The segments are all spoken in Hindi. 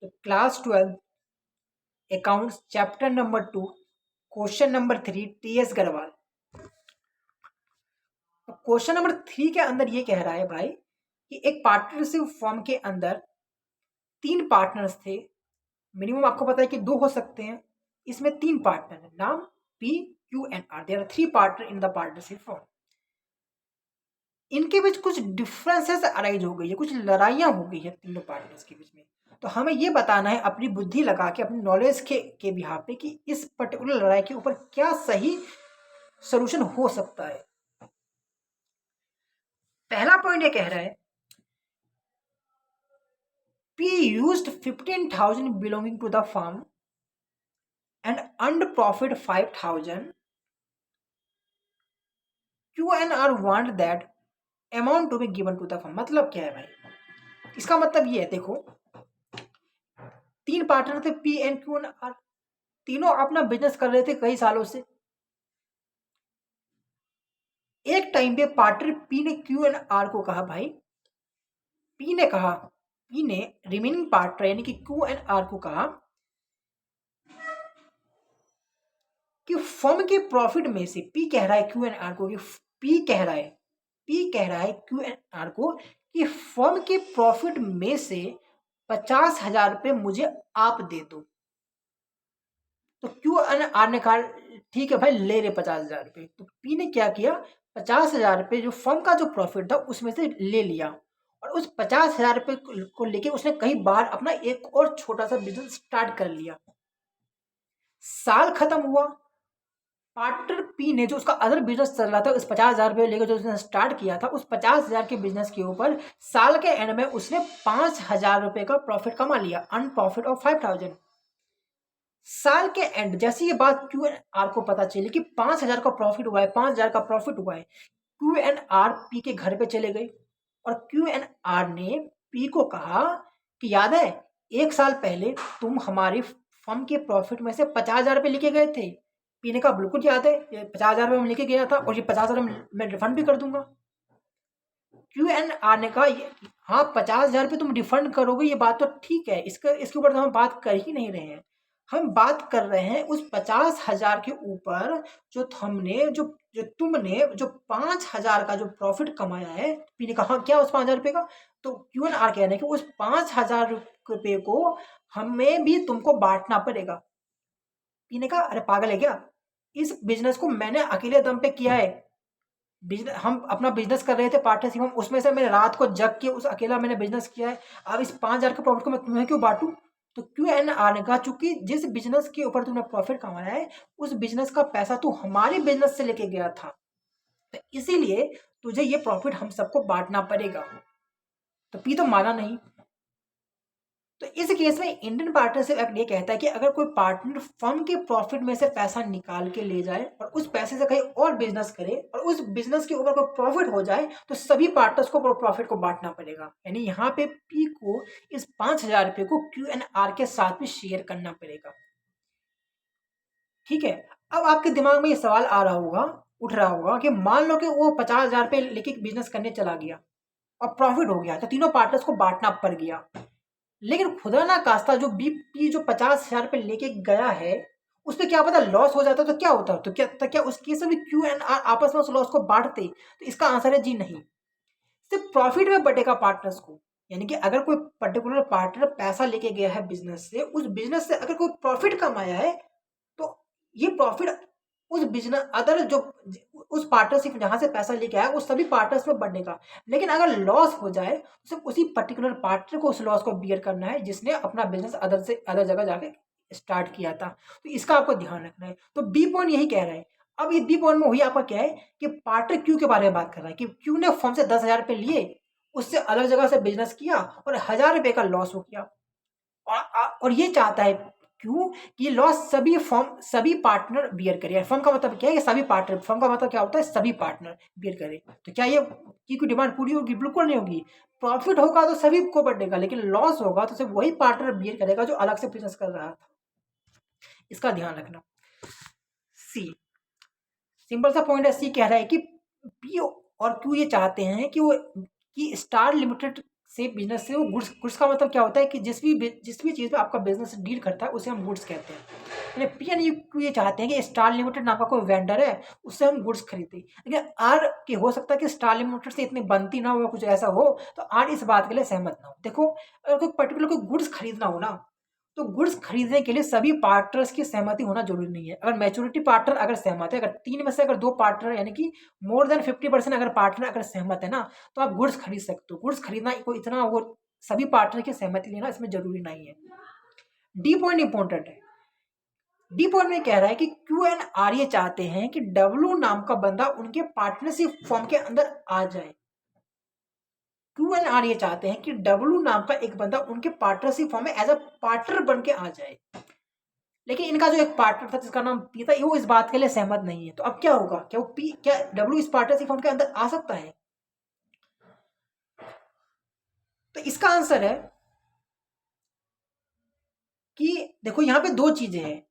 तो class 12 accounts chapter number 2 question number 3 TS Grewal. Question number 3 के अंदर ये कह रहा है भाई कि एक पार्टनरशिप फर्म के अंदर 3 पार्टनर्स थे। मिनिमम आपको पता है कि 2 हो सकते हैं। इसमें 3 पार्टनर है, नाम P Q and R. There are 3 partner in the partnership firm. इनके बीच कुछ डिफरेंसेस अराइज हो गई है, कुछ लड़ाइयाँ हो गई है तीनों पार्टनर्स के बीच में। तो हमें ये बताना है अपनी बुद्धि लगा के, अपनी नॉलेज के बिहाफ पे कि इस पर्टिकुलर लड़ाई के ऊपर क्या सही सोल्यूशन हो सकता है। पहला पॉइंट ये कह रहा है P used 15,000 belonging to the firm and earned profit 5,000. Q and R want that amount to be given to the firm। मतलब क्या है भाई, इसका मतलब ये है, देखो 3 पार्टनर थे P and Q and R, तीनों अपना बिजनेस कर रहे थे कई सालों से। एक टाइम पे पार्टनर P ने Q एंड R को कहा, भाई P ने रिमेनिंग पार्टनर यानी कि Q एंड R को कहा कि फर्म के प्रॉफिट में से, P कह रहा है Q एंड R को कि P कह रहा है Q एंड R को कि फर्म के प्रॉफिट में से 50,000 रुपये मुझे आप दे दो। तो Q एंड R ने कहा ठीक है भाई, ले रहे 50,000 रुपये। तो P ने क्या किया, 50,000 रुपये जो फर्म का जो प्रॉफिट था उसमें से ले लिया और उस 50,000 रुपये को लेके उसने कहीं बाहर अपना एक और छोटा सा बिजनेस स्टार्ट कर लिया। साल खत्म हुआ, पार्टनर पी ने जो उसका अदर बिजनेस चल रहा था, उस 50,000 रुपये लेकर जो उसने स्टार्ट किया था, उस 50,000 के बिजनेस के ऊपर साल के एंड में उसने 5,000 रुपये का प्रॉफिट कमा लिया, अर्न प्रॉफिट ऑफ 5,000। साल के एंड जैसे ये बात क्यू एंड आर को पता चली कि 5,000 का प्रॉफिट हुआ है, 5,000 का प्रॉफिट हुआ है, क्यू एंड आर पी के घर पे चले गए और क्यू एंड आर ने पी को कहा कि याद है 1 साल पहले तुम हमारी फर्म के प्रॉफिट में से 50,000 रुपये लेके गए थे। पी ने कहा बिल्कुल याद है, ये 50,000 रुपये मैं लेके गया था और ये 50,000 मैं रिफंड भी कर दूंगा। क्यू एंड आर ने कहा हाँ 50,000 रुपये तुम रिफंड करोगे, ये बात तो ठीक है, इसके ऊपर तो हम बात कर ही नहीं रहे हैं। हम बात कर रहे हैं उस 50,000 के ऊपर जो हमने जो तुमने जो 5,000 का जो प्रॉफिट कमाया है। पी ने कहा क्या उस 5,000 रुपये का, तो क्यू एंड आर कह रहे हैं कि उस 5,000 रुपये को हमें भी तुमको बांटना पड़ेगा। पी ने कहा अरे पागल है क्या, इस बिजनेस को मैंने अकेले दम पे किया है। हम अपना बिजनेस कर रहे थे पार्टनरशिप, हम उसमें से मैंने रात को जग के उस अकेला मैंने बिजनेस किया है। अब इस 5,000 के प्रॉफिट को मैं तुम्हें क्यों बांटू। तो क्यू एन आर ने कहा चूंकि जिस बिजनेस के ऊपर तुमने प्रॉफिट कमाया है उस बिजनेस का पैसा तू हमारे बिजनेस से लेके गया था, तो इसीलिए तुझे ये प्रॉफिट हम सबको बांटना पड़ेगा। तो पी तो माना नहीं। तो इस केस में इंडियन पार्टनरशिप एक्ट ये कहता है कि अगर कोई पार्टनर फर्म के प्रॉफिट में से पैसा निकाल के ले जाए और उस पैसे से कहीं और बिजनेस करे और उस बिजनेस के ऊपर कोई प्रॉफिट हो जाए तो सभी पार्टनर्स को प्रॉफिट को बांटना पड़ेगा। यानी यहाँ पे पी को इस 5,000 रुपये को क्यू एंड आर के साथ में शेयर करना पड़ेगा। ठीक है, अब आपके दिमाग में ये सवाल आ रहा होगा, उठ रहा होगा कि मान लो कि वो 50,000 रुपये लेके बिजनेस करने चला गया और प्रॉफिट हो गया तो तीनों पार्टनर्स को बांटना पड़ गया। लेकिन खुदा ना कास्ता जो बीपी जो 50,000 रुपये लेके गया है उस पर क्या पता लॉस हो जाता तो क्या होता, तो क्या उस केस में भी क्यू एंड आर आपस में उस लॉस को बांटते। तो इसका आंसर है जी नहीं, सिर्फ प्रॉफिट में बटेगा पार्टनर्स को। यानी कि अगर कोई पर्टिकुलर पार्टनर पैसा लेके गया है बिजनेस से, उस बिजनेस से अगर कोई प्रॉफिट कमाया है तो ये प्रॉफिट उस बिजनेस अदर जो उस पार्टनरशिप जहां से पैसा लेके आया उस सभी पार्टनर्स में बढ़ेगा। लेकिन अगर लॉस हो जाए तो सिर्फ उसी पर्टिकुलर पार्टनर को उस लॉस को बियर करना है जिसने अपना बिजनेस अदर जगह जाके स्टार्ट किया था। तो इसका आपको ध्यान रखना है। तो बी पॉइंट यही कह रहा है। अब ये बी पॉइंट में वही आपका क्या है कि पार्टनर क्यू के बारे में बात कर रहा है कि क्यू ने फर्म से 10,000 रुपये लिए, उससे अलग जगह से बिजनेस किया और 1,000 रुपये का लॉस हो गया और ये चाहता है क्यों कि ये लॉस सभी पार्टनर बियर करे। फर्म का मतलब क्या है कि सभी पार्टनर, फर्म का मतलब क्या होता है सभी पार्टनर बियर करे। तो क्या ये की डिमांड पूरी होगी, बिल्कुल नहीं होगी। प्रॉफिट होगा तो सभी को बढ़ेगा, लेकिन लॉस होगा तो सिर्फ वही पार्टनर बियर करेगा जो अलग से बिजनेस कर रहा था। इसका ध्यान रखना। सी सिंपल सा पॉइंट है, सी कह रहा है कि पी और क्यू ये चाहते हैं कि वो कि स्टार लिमिटेड से बिजनेस से वो गुड्स गुड्स का मतलब क्या होता है कि जिस भी चीज़ में आपका बिजनेस डील करता है उसे हम गुड्स कहते हैं। यानी पी एन यू ये चाहते हैं कि स्टार लिमिटेड नाम का कोई वेंडर है, उससे हम गुड्स खरीदते हैं। लेकिन आर के हो सकता है कि स्टार लिमिटेड से इतनी बनती ना हो या कुछ ऐसा हो, तो आर इस बात के लिए सहमत ना हो। देखो, अगर कोई पर्टिकुलर कोई गुड्स खरीदना हो ना, तो गुड्स खरीदने के लिए सभी पार्टनर्स की सहमति होना जरूरी नहीं है। अगर मैच्योरिटी पार्टनर अगर सहमत है, अगर 3 में से अगर 2 पार्टनर यानी कि मोर देन 50% अगर पार्टनर अगर सहमत है ना, तो आप गुड्स खरीद सकते हो। गुड्स खरीदना कोई इतना वो सभी पार्टनर की सहमति लेना इसमें जरूरी नहीं है। डी पॉइंट इंपॉर्टेंट है। डी पॉइंट में कह रहा है कि क्यू एन आर ये चाहते हैं कि डब्ल्यू नाम का बंदा उनके पार्टनरशिप फॉर्म के अंदर आ जाए। क्यू एन आर ये चाहते हैं कि डब्ल्यू नाम का एक बंदा उनके पार्टनरशिप फॉर्म में एज अ पार्टनर बन के आ जाए। लेकिन इनका जो एक पार्टनर था जिसका नाम पी था, वो इस बात के लिए सहमत नहीं है। तो अब क्या होगा? क्या वो पी, क्या डब्ल्यू इस पार्टनरशिप फॉर्म के अंदर आ सकता है? तो इसका आंसर है कि देखो यहाँ पे दो चीजें हैं।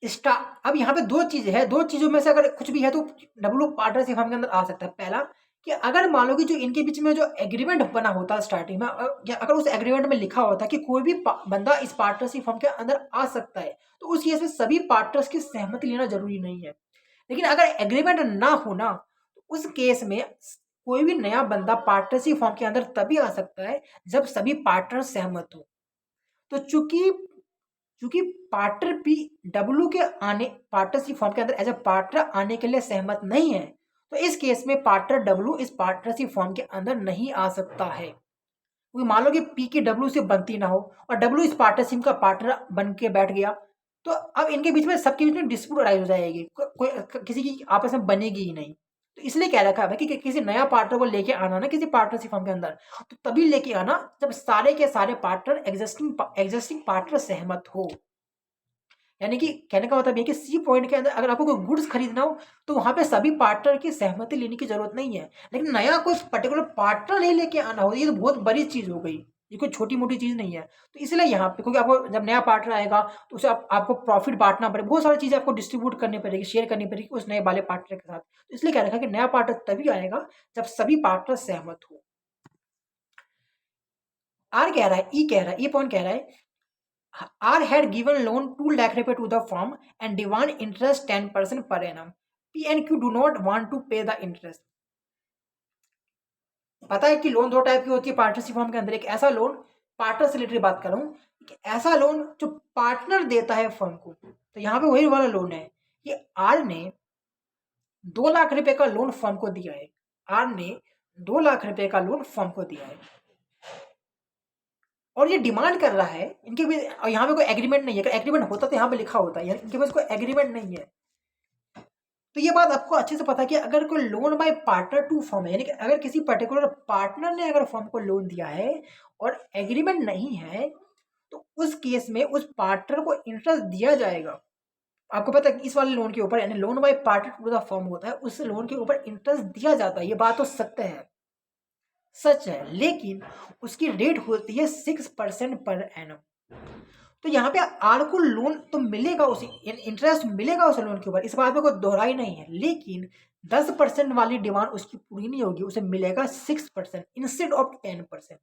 अब यहाँ पे दो चीजें हैं, दो चीजों में से अगर कुछ भी है तो डब्ल्यू पार्टनरशिप फॉर्म के अंदर आ सकता है। पहला कि अगर मान लो कि जो इनके बीच में जो एग्रीमेंट बना होता है स्टार्टिंग में, या अगर उस एग्रीमेंट में लिखा होता है कि कोई भी बंदा इस पार्टनरशिप फॉर्म के अंदर आ सकता है, तो उस केस में सभी पार्टनर्स की सहमति लेना जरूरी नहीं है। लेकिन अगर एग्रीमेंट ना हो ना, तो उस केस में कोई भी नया बंदा पार्टनरशिप फॉर्म के अंदर तभी आ सकता है जब सभी पार्टनर सहमत हो। तो चूंकि चूंकि पार्टनर पी डब्ल्यू के आने पार्टनरशिप फॉर्म के अंदर एज अ पार्टनर आने के लिए सहमत नहीं है, तो इस केस में पार्टनर डब्ल्यू इस पार्टनरशिप फॉर्म के अंदर नहीं आ सकता है। क्योंकि मान लो कि पी की डब्ल्यू से बनती ना हो और डब्ल्यू इस पार्टनरशिप का पार्टनर बन के बैठ गया, तो अब इनके बीच में सबके बीच में डिस्प्यूट अराइज हो जाएगी, कोई किसी की आपस में बनेगी ही नहीं। तो इसलिए कह रखा है कि किसी नया पार्टनर को लेके आना ना किसी पार्टनरशिप फॉर्म के अंदर, तो तभी लेके आना जब सारे के सारे पार्टनर एग्जिस्टिंग पार्टनर सहमत हो। यानी कि कहने का मतलब ये कि सी पॉइंट के अंदर अगर आपको कोई गुड्स खरीदना हो, तो वहां पे सभी पार्टनर की सहमति लेने की जरूरत नहीं है। लेकिन नया कोई पर्टिकुलर पार्टनर नहीं लेके आना हो, ये तो बहुत बड़ी चीज हो गई, ये कोई छोटी मोटी चीज नहीं है। तो इसलिए यहाँ पे क्योंकि आपको जब नया पार्टनर आएगा तो उसे आपको प्रॉफिट बांटना पड़ेगा, बहुत सारी चीजें आपको डिस्ट्रीब्यूट करनी पड़ेगी, शेयर करनी पड़ेगी उस नए वाले पार्टनर के साथ। तो इसलिए कह रखा है कि नया पार्टनर तभी आएगा जब सभी पार्टनर सहमत हो। आर कह रहा है, ई कह रहा है, ई पॉइंट कह रहा है R had given loan 2 lakh रुपए to the firm and demand interest 10% per annum. P and Q do not want to pay the interest. पता है कि लोन दो टाइप की होती है पार्टनरशिप फर्म के अंदर। एक ऐसा लोन, पार्टनर से रिलेटेड बात कर रहा हूँ, ऐसा लोन जो पार्टनर देता है फर्म को। तो यहाँ पे वही वाला लोन है कि आर ने 2 लाख रुपए का लोन फर्म को दिया है। आर ने 2 लाख रुपए का लोन फर्म को दिया है और ये डिमांड कर रहा है इनके भी, यहाँ पे कोई एग्रीमेंट नहीं है। अगर एग्रीमेंट होता तो यहाँ पे लिखा होता है, इनके पास कोई एग्रीमेंट नहीं है। तो ये बात आपको अच्छे से पता है कि अगर कोई loan by partner to firm है, यानी कि अगर किसी पर्टिकुलर पार्टनर ने अगर फर्म को लोन दिया है और एग्रीमेंट नहीं है, तो उस केस में उस पार्टनर को इंटरेस्ट दिया जाएगा। आपको पता है कि इस वाले लोन के ऊपर, यानी loan by partner to the firm होता है, उस लोन के ऊपर इंटरेस्ट दिया जाता है। ये बात तो सत्य है, सच है। लेकिन उसकी रेट होती है 6% पर एनम। तो यहाँ पे आर को लोन तो मिलेगा, उसे इंटरेस्ट मिलेगा उस लोन के ऊपर, इस बात में कोई दोहराई नहीं है। लेकिन 10% वाली डिमांड उसकी पूरी नहीं होगी, उसे मिलेगा 6% इंस्टेड ऑफ 10%।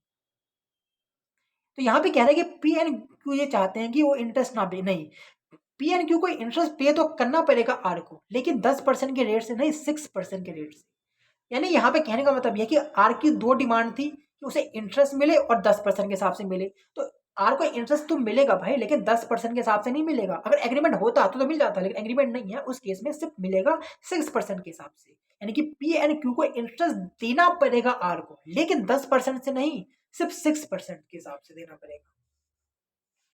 तो यहाँ पे कह रहे हैं कि पी एन क्यू ये चाहते हैं कि वो इंटरेस्ट ना पे, नहीं, पी एन क्यू को इंटरेस्ट पे तो करना पड़ेगा आर को, लेकिन 10% के रेट से नहीं, 6% के रेट से। यानी यहाँ पे कहने का मतलब यह कि आर की दो डिमांड थी कि उसे इंटरेस्ट मिले और 10% के हिसाब से मिले। तो आर को इंटरेस्ट तो मिलेगा भाई, लेकिन 10% के हिसाब से नहीं मिलेगा। अगर एग्रीमेंट होता तो मिल जाता, लेकिन एग्रीमेंट नहीं है, उस केस में सिर्फ मिलेगा 6% के हिसाब से। यानी कि पी एंड क्यू को इंटरेस्ट देना पड़ेगा आर को, लेकिन 10% से नहीं, सिर्फ 6% के हिसाब से देना पड़ेगा।